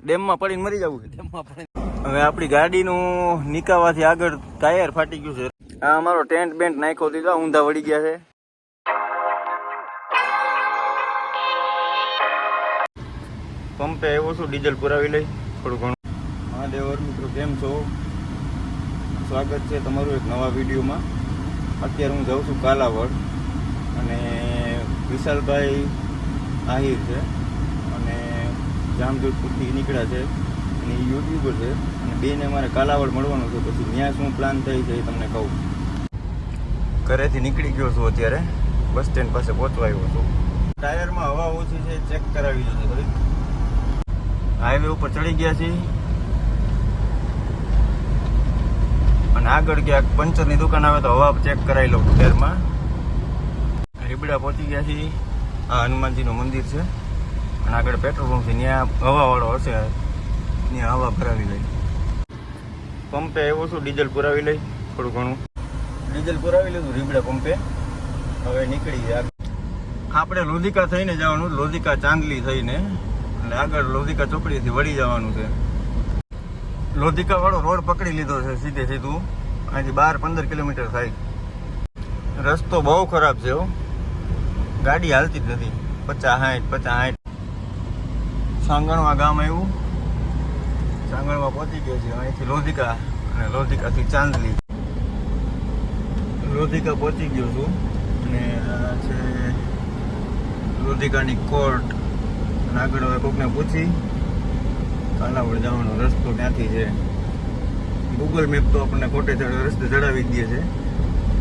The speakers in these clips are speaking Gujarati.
ડેમમાં પડીને મરી જવું. હવે આપણી ગાડીનું નિકાવાથી આગળ ટાયર ફાટી ગયું છે. આ અમારો ટેન્ટ બેન્ટ નાખ્યો દીધો, ઊંધા વળી ગયા છે. પંપે આવ્યો છું, ડીઝલ પુરાવી લઈ થોડું ઘણું. હા દેવર મિત્રો, કેમ છો? સ્વાગત છે તમારું એક નવા વિડીયોમાં. અત્યારે હું જાઉં છું કાલાવડ અને વિશાલભાઈ આહિર છે અને જામજોધપુરથી નીકળ્યા છે અને એ યુટ્યુબર છે અને બેને અમારે કાલાવડ મળવાનું છે. પછી ત્યાં શું પ્લાન થાય છે એ તમને કહું. ઘરેથી નીકળી ગયો છું, અત્યારે બસ સ્ટેન્ડ પાસે પહોંચવા આવ્યો છું. ટાયરમાં હવા ઓછી છે, ચેક કરાવી છે થોડીક. હાઈવે ઉપર ચડી ગયા છીએ અને આગળ ક્યાંક પંચરની દુકાન આવે તો હવા ચેક કરાવી લઉં ટાયરમાં. રીબડા પહોંચી ગયા છીએ. આ હનુમાનજીનું મંદિર છે અને આગળ પેટ્રોલ પંપ છે, ત્યાં હવાવાળો હશે, ત્યાં હવા ભરાવી લઈ. પંપે આવ્યો છું, ડીઝલ પુરાવી લઈ થોડું ઘણું. ડીઝલ પુરાવી લીધું રીબડા પંપે. હવે નીકળી ગયા. આપણે લોધિકા થઈને જવાનું, લોધિકા ચાંદલી થઈને, અને આગળ લોધિકા ચોકડીથી વળી જવાનું છે. લોધિકા વાળો રોડ પકડી લીધો છે સીધે સીધું. અહીંથી 12-15 કિલોમીટર થાય. રસ્તો બહુ ખરાબ છે, ગાડી હાલતી જ નથી. 50-60 સાંગણવા ગામ આવ્યું. સાંગણવા પહોંચી ગયો છે. અહીંથી લોધિકા અને લોધિકાથી ચાંદલી. લોધિકા પહોંચી ગયો છું અને આ છે લોધિકાની કોર્ટ. અને આગળ હવે કોકને પૂછી કાલાવડ જવાનો રસ્તો ક્યાંથી છે. ગૂગલ મેપ તો આપણને ખોટે રસ્તે ચડાવી જ દે છે,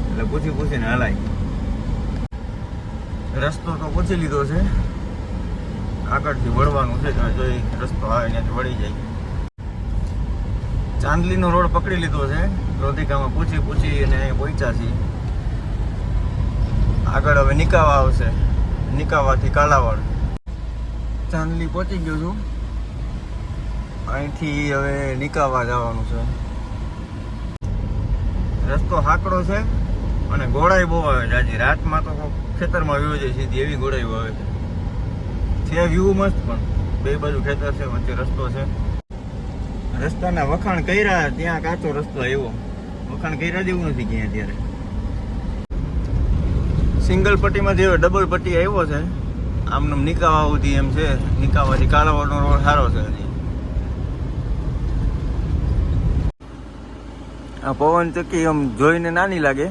એટલે પૂછીને હલાય. રસ્તો તો પૂછી લીધો છે, આગળથી વળવાનું છે. જોઈ રસ્તો આવે ત્યાંથી વળી જાય. ચાંદલીનો રોડ પકડી લીધો છે. લોધિકામાં પૂછી અને અહીંયા પહોંચ્યા છીએ. આગળ હવે નિકાવા આવશે, નિકાવાથી કાલાવડ. ચાંદલી પહોંચી ગયો છું. અહીંથી હવે નિકાવા જવાનું છે. રસ્તો હાકડો છે અને ગોળાઈ બહુ આવે છે. આજે રાતમાં તો ખેતરમાં વ્યૂ જાય સીધી, એવી ગોળાઈ આવે છે. વ્યૂ મસ્ત, પણ બે બાજુ ખેતર છે, વચ્ચે રસ્તો છે. રસ્તાના વખાણ કર્યા, ત્યાં કાચો રસ્તો આવ્યો. વખાણ કર્યા જેવું નથી ક્યાં અત્યારે. સિંગલ પટ્ટીમાં જે ડબલ પટ્ટી આવ્યો છે. આમને નિકાવા સુધી એમ છે. નિકાવાથી કાલાવડનો રોડ સારો છે. આ પવન ચક્કી આમ જોઈને નાની લાગે,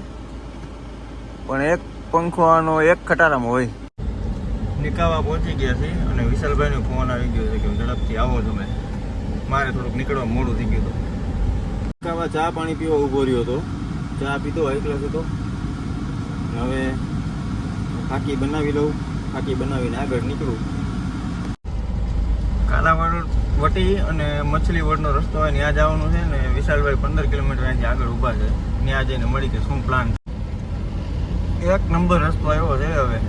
પણ એક પંખો આનો એક ખટારામાં હોય. નિકાવા પહોંચી ગયા છે અને વિશાલભાઈનો ફોન આવી ગયો છે કે ઝડપથી આવો તમે, મારે થોડુંક નીકળવા મોડું થઈ ગયું હતું. નિકાવા ચા પાણી પીવા ઊભો રહ્યો હતો. ચા પીતો હાઈ ક્લાસ હતો. હવે ફાકી બનાવી લઉં. ફાકી બનાવીને આગળ નીકળું. કાલાવડ વટી અને મછલીવડનો રસ્તો હોય ત્યાં જવાનું છે ને. વિશાલભાઈ 15 કિલોમીટર અહીંથી આગળ ઊભા છે. ત્યાં જઈને મળી કે શું પ્લાન. એક નંબર રસ્તો આવ્યો છે. હવે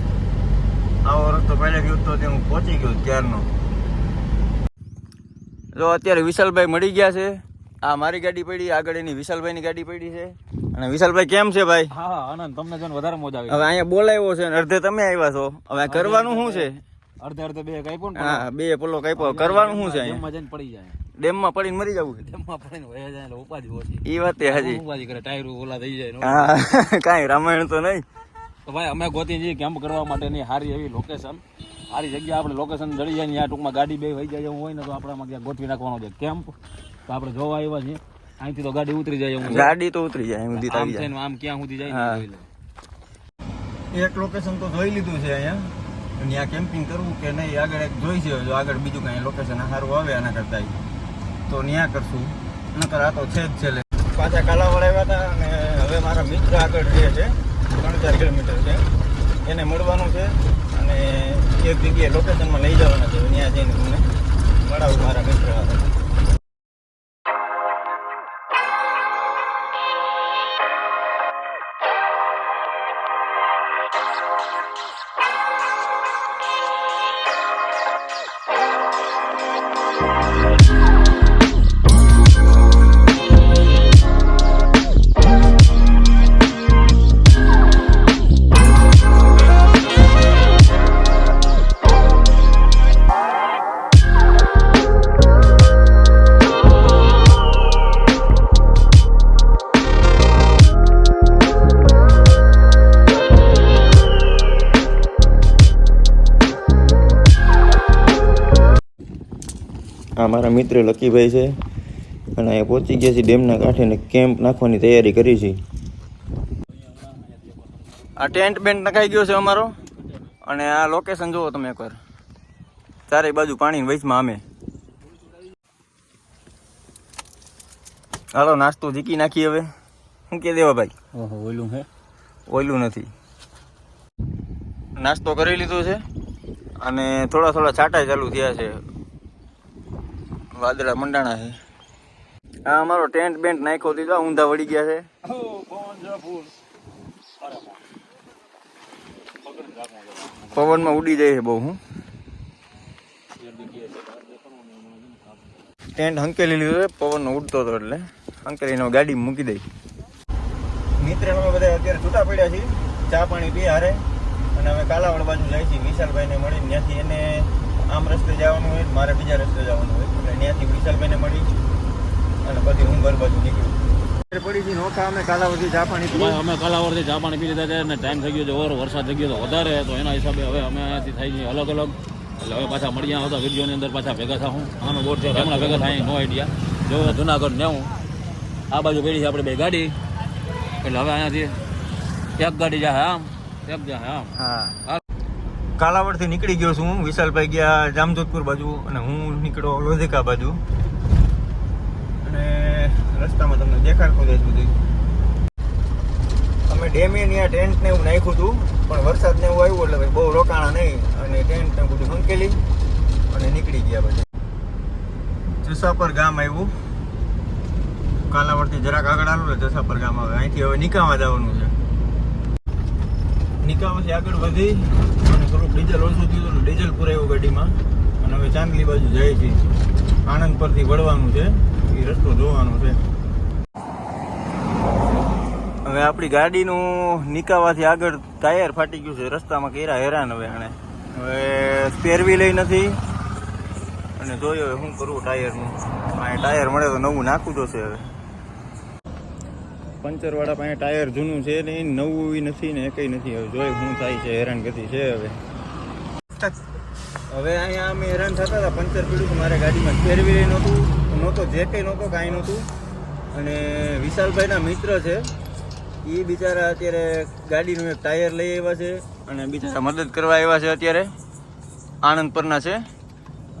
આવો રસ્તો પહેલેથી ઉતરો તે હું પહોંચી ગયો ત્યારનો. જો અત્યારે વિશાલભાઈ મળી ગયા છે. આ મારી ગાડી પડી, આગળ એની વિશાલભાઈની ગાડી પડી છે. અને વિશાલભાઈ કેમ છે ભાઈ? હા આનંદ, તમને જોઈને વધારે મોજ આવી. હવે અહીંયા બોલાવ્યો છે ને અડધે તમે આવ્યા છો. હવે કરવાનું શું છે? અડધે બે કાપ્યો ને. હા, બે પોલો કાપ્યો. કરવાનું શું છે? ડેમમાં જઈને પડી જાય. ડેમમાં પડીને મરી જવું. ડેમમાં પડીને વહી જાય એટલે ઉપાધિ ઓછી. એ વાત હાજી. ઉપાધિ કરે, ટાયર ઓલા થઈ જાય. હા, કાંઈ રામાયણ તો નહીં. તો ભાઈ અમે ગોતી જઈએ કેમ્પ કરવા માટેની સારી એવી લોકેશન, સારી જગ્યા. આપણે લોકેશન જડી જાય ને, આ ટૂંકમાં ગાડી બે વહી જાય એવું હોય ને તો આપણામાં ક્યાં ગોઠવી નાખવાનો છે કેમ્પ. તો આપણે જોવા આવ્યા છીએ. અહીંથી તો ગાડી ઉતરી જાય એવું. ગાડી તો ઉતરી જાય ઊંધી આવી જાય. આમ ક્યાં સુધી જાય. એક લોકેશન તો જોઈ લીધું છે અહીંયા. ત્યાં કેમ્પિંગ કરવું કે નહીં આગળ એક જોઈ છે. જો આગળ બીજું કાંઈ લોકેશન સારું આવે આના કરતા તો ત્યાં કરશું. નકર આ તો છે જ છેલ્લે. પાછા કાલાવડ આવ્યા હતા અને હવે મારા મિત્ર આગળ રહે છે, 3-4 કિલોમીટર છે. એને મળવાનું છે અને એક જગ્યાએ લોકેશનમાં લઈ જવાના છે. ત્યાં જઈને તમને મળાવું મારા મિત્ર સાથે. આ મારા મિત્ર લકીભાઈ છે અને અહીંયા પહોંચી ગયા છે ડેમના કાંઠે ને કેમ્પ નાખવાની તૈયારી કરી છે. આ ટેન્ટ બેન્ટ નખાઈ ગયો છે અમારો અને આ લોકેશન જુઓ તમે એકવાર. ચારે બાજુ પાણીની વચમાં અમે. હાલો નાસ્તો જીકી નાખી હવે. શું કે દેવા ભાઈ? ઓલું હે ઓયલું નથી. નાસ્તો કરી લીધો છે અને થોડા થોડા છાંટા ચાલુ થયા છે. વાદળા મંડાણા છે. આ અમારો ટેન્ટ બેન્ટ નાખ્યો દીધો ઊંધા વળી ગયા છે. પવનમાં ઉડી જાય છે બહુ. હું ટેન્ટ હંકેલી લીધો છે પવનનો ઉડતો હતો એટલે હંકેલીને ગાડી મૂકી દઈ. મિત્ર અમે બધા અત્યારે છૂટા પડ્યા છીએ. ચા પાણી પી હારે અને હવે કાલાવડ બાજુ જાય છે. વિશાલભાઈને મળીને ત્યાંથી એને આમ રસ્તે જવાનું હોય, મારે બીજા રસ્તે જવાનું હોય એટલે ત્યાંથી વિશાલભાઈને મળી અને પછી હું ઘર બાજુ નીકળ્યું. પડી છે નોખા અમે કાલાવડથી ચા પાણી પી. અમે કાલાવડથી ચા પાણી પી લીધા છે અને ટાઈમ થઈ ગયો છે ઓવર. વરસાદ થઈ ગયો તો વધારે તો એના હિસાબે હવે અમે અહીંયાથી થઈ જઈએ અલગ અલગ. એટલે હવે પાછા મળી ગયા હતા વિડીયોની અંદર પાછા ભેગા થાઉં. આનો બોર્ડ છે હમણાં ભેગા થાય નો આઈડિયા. જો જુનાગઢ નેવું આ બાજુ પડી છે આપણે બે ગાડી. એટલે હવે અહીંયાથી એક ગાડી જાય આમ એક જાય આમ. હા કાલાવડથી નીકળી ગયો છું. વિશાલભાઈ ગયા જામજોધપુર બાજુ અને હું નીકળ્યો લોધિકા બાજુ. અને રસ્તામાં તમને દેખાડતો જઈશ બધું. અમે ડેમે ત્યાં ટેન્ટ ને એવું નાખ્યું હતું પણ વરસાદ ને એવું આવ્યું એટલે બહુ રોકાણા નહીં અને ટેન્ટ ને બધું હંકેલી અને નીકળી ગયા. પછી જસાપર ગામ આવ્યું. કાલાવડથી જરાક આગળ આવું એટલે જસાપર ગામ આવે. અહીંથી હવે નિકાવા જવાનું છે. નિકાવાથી આગળ વધી અને થોડુંક ડીઝલ ઓછું થયું હતું. ડીઝલ પુરાયું ગાડીમાં અને હવે ચાંદલી બાજુ જાય છે. આણંદ પરથી વળવાનું છે એ રસ્તો જોવાનો છે. હવે આપણી ગાડીનું નિકાવાથી આગળ ટાયર ફાટી ગયું છે. રસ્તામાં કેરા હેરાન હવે આણે. હવે સ્પેર વ્હીલ નથી અને જોયો શું કરવું ટાયરનું. આ ટાયર મળે તો નવું નાખવું જોશે. હવે પંચરવાળા પાસે ટાયર જૂનું છે ને નવું નથી ને કંઈ નથી. હવે જોઈ શું થાય છે. હેરાનગતિ છે હવે. હવે અહીંયા અમે હેરાન થતા હતા. પંચર પીડ્યું હતું મારે ગાડીમાં. સ્પેર વ્હીલ નહોતો જે કંઈ નહોતો કાંઈ નહોતું. અને વિશાલભાઈના મિત્ર છે એ બિચારા અત્યારે ગાડીનું એક ટાયર લઈ આવ્યા છે અને બિચારા મદદ કરવા આવ્યા છે. અત્યારે આણંદ પરના છે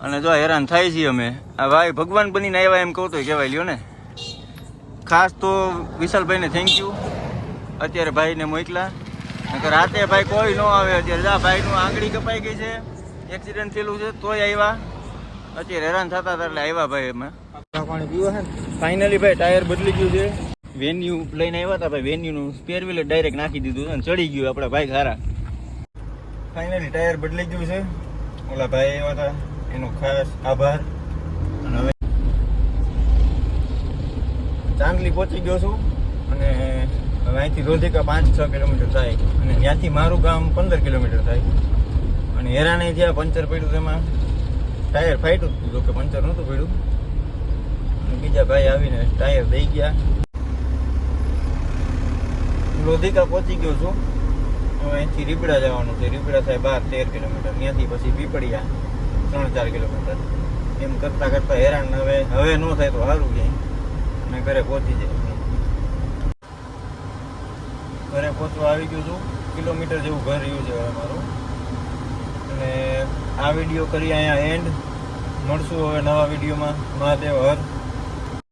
અને જો હેરાન થાય છીએ અમે. આ ભાઈ ભગવાન બનીને આવ્યા એમ કહું તો કહેવાય લ્યો ને. ખાસ તો વિશાલભાઈને થેન્ક યુ. અત્યારે ભાઈને મોકલા નકર રાતે ભાઈ કોઈ ન આવે. અત્યારે જા ભાઈનું આંગળી કપાઈ ગઈ છે, એક્સિડન્ટ થયેલું છે તોય આવ્યા. અત્યારે હેરાન થતા હતા એટલે આવ્યા ભાઈ. અમે પાણી પીવા છે ને. ફાઇનલી ભાઈ ટાયર બદલી ગયું છે. વેન્યુ લઈને આવ્યા હતા ભાઈ. વેન્યુનું સ્પેર વ્હીલ ડાયરેક્ટ નાખી દીધું અને ચડી ગયું આપણા ભાઈ ખારા. ફાઇનલી ટાયર બદલી ગયું છે. ઓલા ભાઈ આવ્યા હતા એનો ખાસ આભાર. અને હવે ચાંદલી પહોંચી ગયો છું અને હવે અહીંથી રોધિકા 5-6 કિલોમીટર થાય અને ત્યાંથી મારું ગામ 15 કિલોમીટર થાય. અને હેરાન થયા. પંચર પડ્યું તેમાં ટાયર ફાટ્યું હતું જો કે પંચર નહોતું પડ્યું. અને બીજા ભાઈ આવીને ટાયર દઈ ગયા. લોધિકા પહોંચી ગયો છું. હવે અહીંથી રીબડા જવાનું છે. રીબડા થાય 12-13 કિલોમીટર. ત્યાંથી પછી પીપળિયા 3-4 કિલોમીટર. એમ કરતાં કરતાં હેરાન હવે ન થાય તો સારું ક્યાંય. અને ઘરે પહોંચી જાય. ઘરે પહોંચવા આવી ગયું છું. કિલોમીટર જેવું ઘર રહ્યું છે હવે મારું. અને આ વિડીયો કરી અહીંયા એન્ડ. મળશું હવે નવા વિડીયોમાં. મહાદેવ હર.